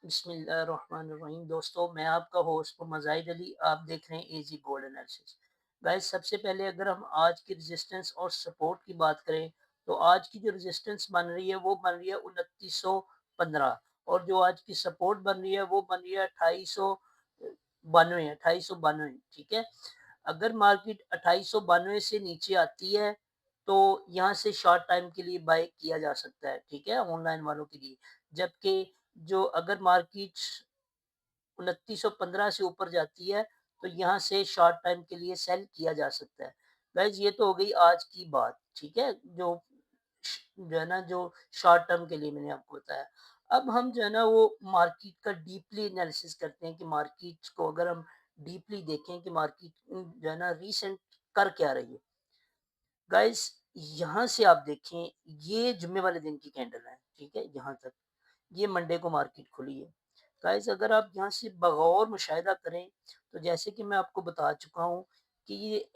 बिस्मिल्लाहिर्रहमानिर्रहीम। दोस्तों, मैं आपका होस्ट मोहम्मद ज़ाहिद अली। आप देख रहे हैं एजी गोल्ड एनालिसिस। गाइस, सबसे पहले अगर हम आज की रेजिस्टेंस और सपोर्ट की बात करें तो आज की जो रेजिस्टेंस बन रही है वो बन रही है 2915, और जो आज की सपोर्ट बन रही है वो बन रही है 2892। ठीक है। अगर मार्केट 2892 से नीचे आती है तो यहाँ से शॉर्ट टाइम के लिए बाय किया जा सकता है। ठीक है, ऑनलाइन वालों के लिए। जबकि जो अगर मार्केट 2915 से ऊपर जाती है तो यहाँ से शॉर्ट टाइम के लिए सेल किया जा सकता है। गाइज, ये तो हो गई आज की बात। ठीक है, जो है ना, जो शॉर्ट टर्म के लिए मैंने आपको बताया। अब हम जो है ना वो मार्केट का डीपली एनालिसिस करते हैं कि मार्केट को अगर हम डीपली देखें कि मार्केट जो है ना रिसेंट कर क्या रही है। गाइस, यहाँ से आप देखें, ये जुम्मे वाले दिन की कैंडल है। ठीक है, यहाँ तक ये मंडे को मार्केट खुली है। गाइस, अगर आप यहाँ से बगौर मुशाहिदा करें तो जैसे कि मैं आपको बता चुका हूँ कि ये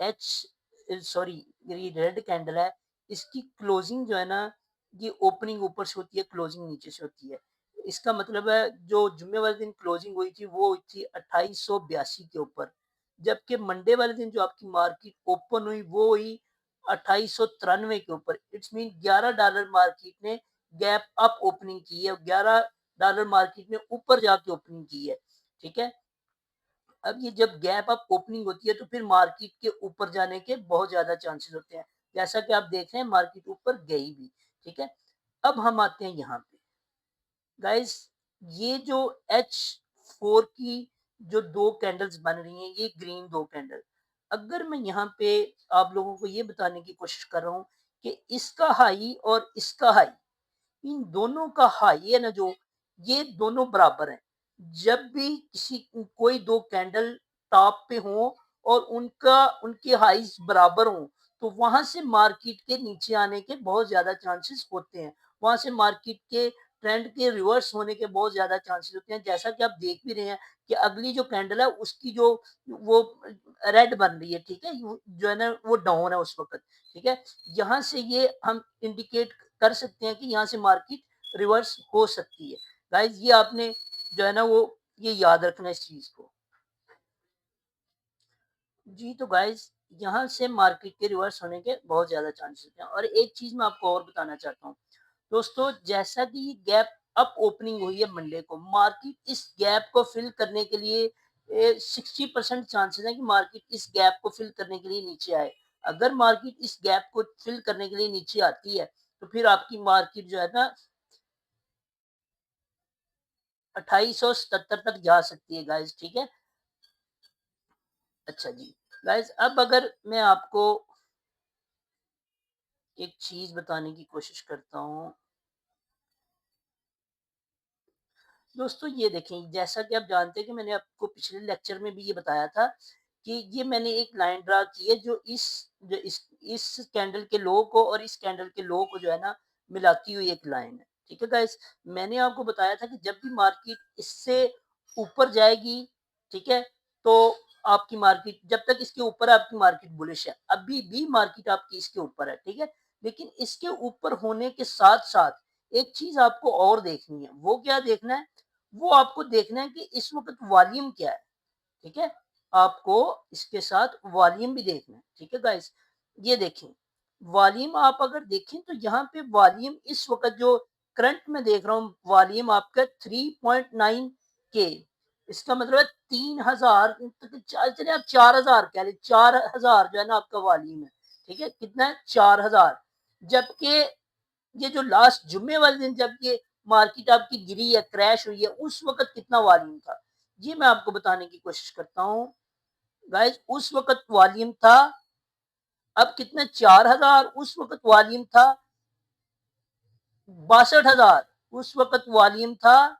ये रेड कैंडल है। इसकी क्लोजिंग जो है ना, ये ओपनिंग ऊपर से होती है, क्लोजिंग नीचे से होती है। इसका मतलब है जो जुम्मे वाले दिन क्लोजिंग हुई थी वो हुई थी 2882 के ऊपर, जबकि मंडे वाले दिन जो आपकी मार्केट ओपन हुई वो हुई 2893 के ऊपर। इट्स मीन $11 मार्केट ने गैप अप ओपनिंग की है, $11 मार्केट में ऊपर जाके ओपनिंग की है। ठीक है। अब ये जब गैप अप ओपनिंग होती है तो फिर मार्केट के ऊपर जाने के बहुत ज्यादा चांसेस होते हैं, जैसा कि आप देख रहे हैं मार्केट ऊपर गई भी। ठीक है। अब हम आते हैं यहाँ पे। गाइस, ये जो H4 की जो दो कैंडल्स बन रही हैं, ये ग्रीन दो कैंडल, अगर मैं यहाँ पे आप लोगों को ये बताने की कोशिश कर रहा हूँ कि इसका हाई और इसका हाई, इन दोनों का हाई है ना, जो ये दोनों बराबर हैं। जब भी किसी कोई दो कैंडल टॉप पे हो और उनके हाईज बराबर हो तो वहां से मार्केट के नीचे आने के बहुत ज्यादा चांसेस होते हैं। वहां से मार्केट के ट्रेंड के रिवर्स होने के बहुत ज्यादा चांसेस होते हैं, जैसा कि आप देख भी रहे हैं कि अगली जो कैंडल है उसकी जो वो रेड बन रही है। ठीक है, जो है ना वो डाउन है उस वक्त। ठीक है, यहाँ से ये हम इंडिकेट कर सकते हैं कि यहाँ से मार्केट रिवर्स हो सकती है। गाइज, ये आपने जो है ना वो ये याद रखना इस चीज को। जी, तो गाइज, यहाँ से मार्केट के रिवर्स होने के बहुत ज्यादा चांसेस होते हैं। और एक चीज मैं आपको और बताना चाहता हूँ दोस्तों, जैसा कि ये गैप अप ओपनिंग हुई है मंडे को, मार्केट इस गैप को फिल करने के लिए 60% चांसेस है कि मार्केट इस गैप को फिल करने के लिए नीचे आए। अगर मार्केट इस गैप को फिल करने के लिए नीचे आती है तो फिर आपकी मार्केट जो है ना 2877 तक जा सकती है गाइज। ठीक है। अच्छा जी। गाइज, अब अगर मैं आपको एक चीज बताने की कोशिश करता हूँ दोस्तों, ये देखें, जैसा कि आप जानते हैं कि मैंने आपको पिछले लेक्चर में भी ये बताया था कि ये मैंने एक लाइन ड्रा की है जो इस कैंडल के लो को और इस कैंडल के लो को जो है ना मिलाती हुई एक लाइन है। ठीक है गाइस, मैंने आपको बताया था कि जब भी मार्केट इससे ऊपर जाएगी, ठीक है, तो आपकी मार्केट जब तक इसके ऊपर है, आपकी मार्केट बुलिश है। अभी भी मार्केट आपकी इसके ऊपर है। ठीक है, लेकिन इसके ऊपर होने के साथ साथ एक चीज आपको और देखनी है। वो क्या देखना है? वो आपको देखना है कि इस वक्त वॉल्यूम क्या है। ठीक है, आपको इसके साथ वॉल्यूम भी देखना है। ठीक है गाइस, ये देखें, वॉल्यूम आप अगर देखें तो यहाँ पे वॉल्यूम इस वक्त जो करंट में देख रहा हूँ वॉल्यूम आपका 3.9 के, इसका मतलब है 3000, चलिए आप 4000 कह लें, 4000 जो है ना आपका वॉल्यूम है। ठीक है, कितना है? 4000। जबकि ये जो लास्ट जुम्मे वाले दिन जब ये मार्केट आपकी गिरी है, क्रैश हुई है, उस वक्त कितना वॉल्यूम था, ये मैं आपको बताने की कोशिश करता हूँ। गाइस, उस वक्त वॉल्यूम था, अब कितना? 4000। उस वक्त वॉल्यूम था 62,000। उस वक्त वॉल्यूम था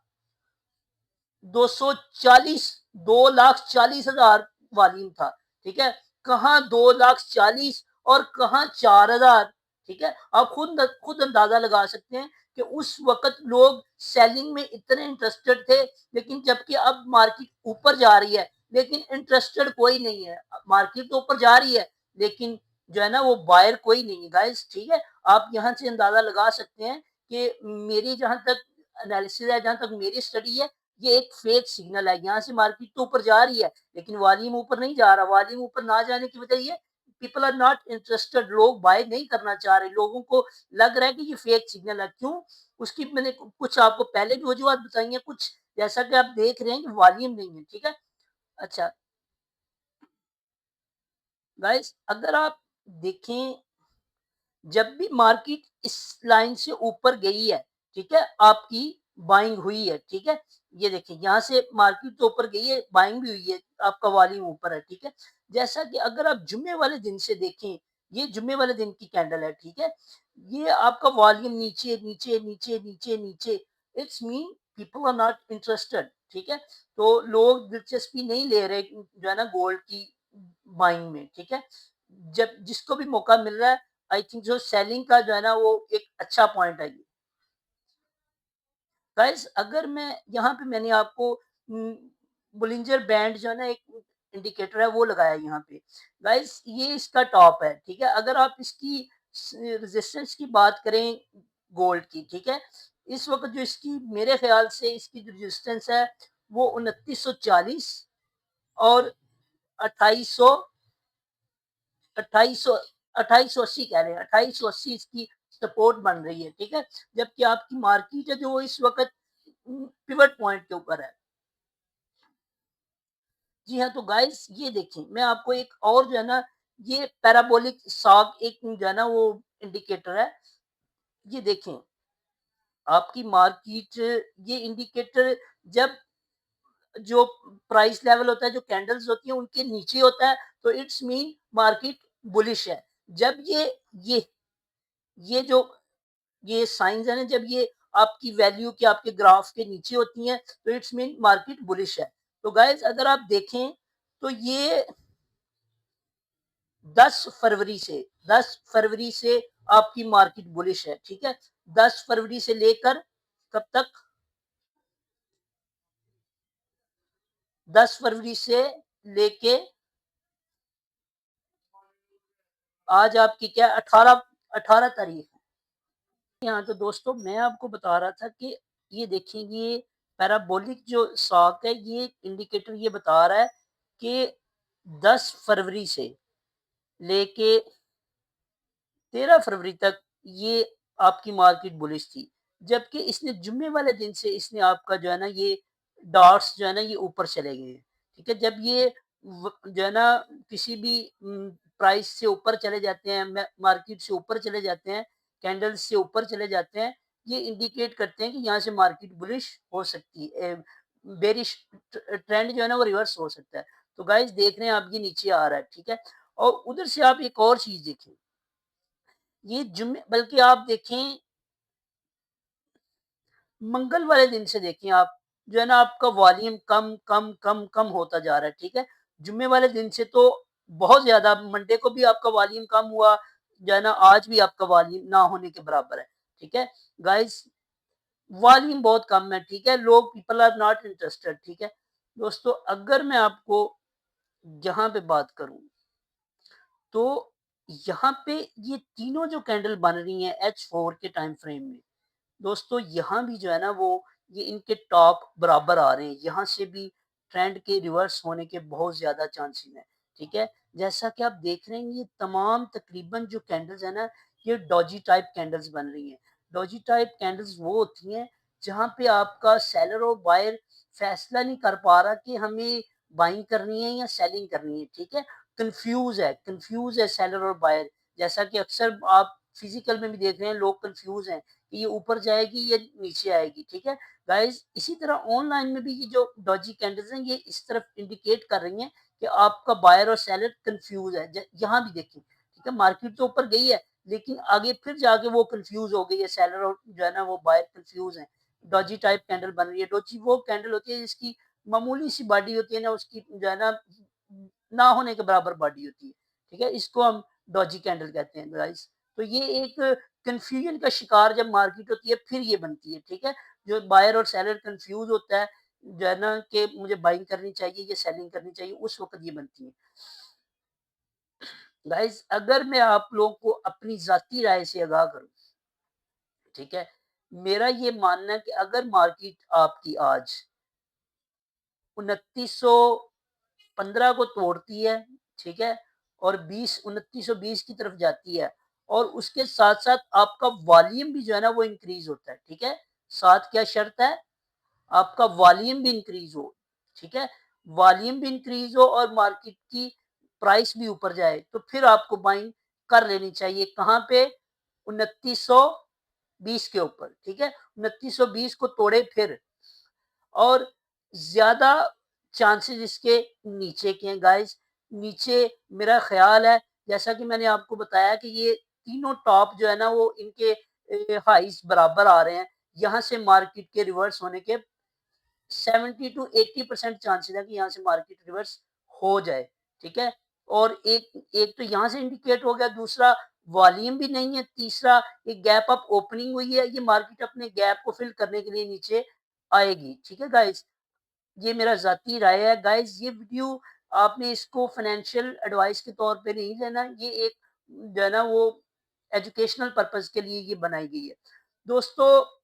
240, 2,40,000 वॉल्यूम था। ठीक है, कहाँ 2,40,000 और कहाँ 4,000। ठीक है, आप खुद अंदाजा लगा सकते हैं कि उस वक्त लोग सेलिंग में इतने इंटरेस्टेड थे, लेकिन जबकि अब मार्केट ऊपर जा रही है लेकिन इंटरेस्टेड कोई नहीं है। मार्केट तो ऊपर जा रही है लेकिन जो है ना वो बायर कोई नहीं है गाइस। ठीक है, आप यहाँ से अंदाजा लगा सकते हैं कि मेरी जहां तक एनालिसिस है, जहां तक मेरी स्टडी है, ये एक फेक सिग्नल है। यहाँ से मार्केट तो ऊपर जा रही है, लेकिन वॉल्यूम ऊपर नहीं जा रहा। वॉल्यूम ऊपर ना जाने की वजह ये पीपल आर नॉट इंटरेस्टेड, लोग बाय नहीं करना चाह रहे। लोगों को लग रहा है कि ये फेक सिग्नल है। क्यों? उसकी मैंने कुछ आपको पहले भी वजूहत बताई हैं, कुछ जैसा कि आप देख रहे हैं कि वॉल्यूम नहीं है, ठीक है? अच्छा, गाइस अगर आप देखें, जब भी मार्केट इस लाइन से ऊपर गई है, ठीक है, आपकी बाइंग हुई है, ठीक है। ये देखिए यहाँ से मार्केट तो ऊपर गई है, बाइंग भी हुई है, आपका वॉल्यूम ऊपर है, ठीक है। जैसा कि अगर आप जुम्मे वाले दिन से देखें, ये जुम्मे वाले दिन की कैंडल है, ठीक है। ये आपका वॉल्यूम नीचे नीचे नीचे नीचे नीचे, it's mean people are not interested, ठीक है। तो लोग दिलचस्पी नहीं ले रहे जो है ना गोल्ड की बाइंग में, ठीक है। जब जिसको भी मौका मिल रहा है, आई थिंक जो सेलिंग का जो है ना वो एक अच्छा पॉइंट है ये। गाइस अगर मैं यहाँ पे मैंने आपको बुलिंजर बैंड जो है ना एक इंडिकेटर है वो लगाया है यहाँ पे। गाइस ये इसका टॉप है, ठीक है। अगर आप इसकी रेजिस्टेंस की बात करें गोल्ड की, ठीक है। इस वक्त जो इसकी मेरे ख्याल से इसकी जो रेजिस्टेंस है वो 2940 और 2800 2800 2880 कह रहे हैं, 2880 इसकी सपोर्ट बन रही है, ठीक है। जबकि आपकी मार्केट है जो वो इस वक्त पिवट पॉइंट के ऊपर है। जी हाँ, तो गाइस ये देखें, मैं आपको एक और जो है ना ये पैराबोलिक सॉग एक जो है ना वो इंडिकेटर है। ये देखें, आपकी मार्केट, ये इंडिकेटर जब जो प्राइस लेवल होता है, जो कैंडल्स होती हैं उनके नीचे होता है, तो इट्स मीन मार्केट बुलिश है। जब ये ये जो ये साइंस है ना, जब ये आपकी वैल्यू के आपके ग्राफ के नीचे होती हैं, तो इट्स मीन मार्केट बुलिश है। तो गाइस अगर आप देखें तो ये 10 फरवरी से 10 फरवरी से आपकी मार्केट बुलिश है, ठीक है। 10 फरवरी से लेकर कब तक? 10 फरवरी से लेके आज आपकी क्या 18 तारीख है। यहाँ तो दोस्तों मैं आपको बता रहा था कि ये देखिए, ये पैराबोलिक जो शॉक है, ये इंडिकेटर ये बता रहा है कि 10 फरवरी से लेके 13 फरवरी तक ये आपकी मार्केट बुलिश थी। जबकि इसने जुम्मे वाले दिन से इसने आपका जो है ना ये डॉट्स जो है ना ये ऊपर चले गए हैं। ठीक है? जब ये जो है ना किसी भी प्राइस से ऊपर चले जाते हैं, मार्केट से ऊपर चले जाते हैं, कैंडल्स से ऊपर चले जाते हैं, ये इंडिकेट करते हैं कि यहाँ से मार्केट बुलिश हो सकती है। बेरिश ट्रेंड जो है ना वो रिवर्स हो सकता है। तो गाइस देख रहे हैं आप, ये नीचे आ रहा है, ठीक है? और उधर से आप एक और चीज़ देखें, ये जुम्मे, बल्कि आप देखें मंगल वाले दिन से देखें आप, जो है ना आपका वॉल्यूम कम कम कम कम होता जा रहा है, ठीक है। जुम्मे वाले दिन से तो बहुत ज्यादा, मंडे को भी आपका वॉल्यूम कम हुआ, जो है ना आज भी आपका वॉल्यूम ना होने के बराबर है, ठीक है। गाइस वॉल्यूम बहुत कम है, ठीक है। लोग पीपल आर नॉट इंटरेस्टेड, ठीक है। दोस्तों अगर मैं आपको यहाँ पे बात करूं, तो यहाँ पे ये तीनों जो कैंडल बन रही हैं H4 के टाइम फ्रेम में, दोस्तों यहाँ भी जो है ना वो ये इनके टॉप बराबर आ रहे हैं। यहाँ से भी ट्रेंड के रिवर्स होने के बहुत ज़्यादा चांसेस हैं, ठीक है। जैसा कि आप देख रहे हैं, ये तमाम तकरीबन जो कैंडल्स है ना, ये डॉजी टाइप कैंडल्स बन रही हैं। डॉजी टाइप कैंडल्स वो होती हैं जहाँ पे आपका सेलर और बायर फैसला नहीं कर पा रहा कि हमें बाइंग करनी है या सेलिंग करनी है, ठीक है। कंफ्यूज है सेलर और बायर। जैसा कि अक्सर आप फिजिकल में भी देख रहे हैं, लोग कंफ्यूज हैं कि ये ऊपर जाएगी या नीचे आएगी, ठीक है। गाइस इसी तरह ऑनलाइन में भी ये जो डॉजी कैंडल्स हैं, ये इस तरफ इंडिकेट कर रही हैं कि आपका बायर और सेलर कंफ्यूज है। यहाँ भी देखिए, ठीक है, मार्केट तो ऊपर गई है, लेकिन आगे फिर जाके वो कंफ्यूज हो गई है, सेलर और जो है ना वो बायर कंफ्यूज है। डॉजी टाइप कैंडल बन रही है। डॉजी वो कैंडल होती है जिसकी मामूली सी बॉडी होती है ना, उसकी जो है ना होने के बराबर बॉडी होती है, ठीक है। इसको हम डॉजी कैंडल कहते हैं गाइस। तो ये एक कन्फ्यूजन का शिकार जब मार्केट होती है फिर ये बनती है, ठीक है। जो बायर और सेलर कंफ्यूज होता है जो है ना कि मुझे बाइंग करनी चाहिए या सेलिंग करनी चाहिए, उस वक्त ये बनती है। गाइस अगर मैं आप लोगों को अपनी जाती राय से आगाह करूं, ठीक है, मेरा ये मानना है कि अगर मार्केट आपकी आज 2915 को तोड़ती है, ठीक है? और 2920 की तरफ जाती है और उसके साथ-साथ आपका वॉल्यूम भी जो है ना वो इंक्रीज़ होता है, ठीक है? साथ क्या शर्त है? आपका वॉल्यूम भी इंक्रीज़ हो, ठीक है? वॉल्यूम भी इंक्रीज़ हो और मार्केट की प्राइस भी ऊपर जाए, तो फिर आपको बाइंग कर लेनी चाहिए। कहाँ पे? 2920 के ऊपर, ठीक है? 2920 को तोड़े फिर और ज़्यादा चांसेस इसके नीचे के हैं गाइस। नीचे मेरा ख़्याल है जैसा कि मैंने आपको बताया कि ये तीनों टॉप जो है ना वो इनके हाइज़ बराबर आ रहे हैं। यहाँ से मार्केट के रिवर्स होने के 70 टू 80% चांसेस है कि यहाँ से मार्केट रिवर्स हो जाए, ठीक है? और एक एक तो यहाँ से इंडिकेट हो गया, दूसरा वॉल्यूम भी नहीं है, तीसरा एक गैप अप ओपनिंग हुई है, ये मार्केट अपने गैप को फिल करने के लिए नीचे आएगी, ठीक है गाइस? ये मेरा ज़ाती राय है गाइस। ये वीडियो आपने इसको फाइनेंशियल एडवाइस के तौर पे नहीं लेना, ये एक जो है ना वो एजुकेशनल पर्पज़ के लिए ये बनाई गई है। दोस्तों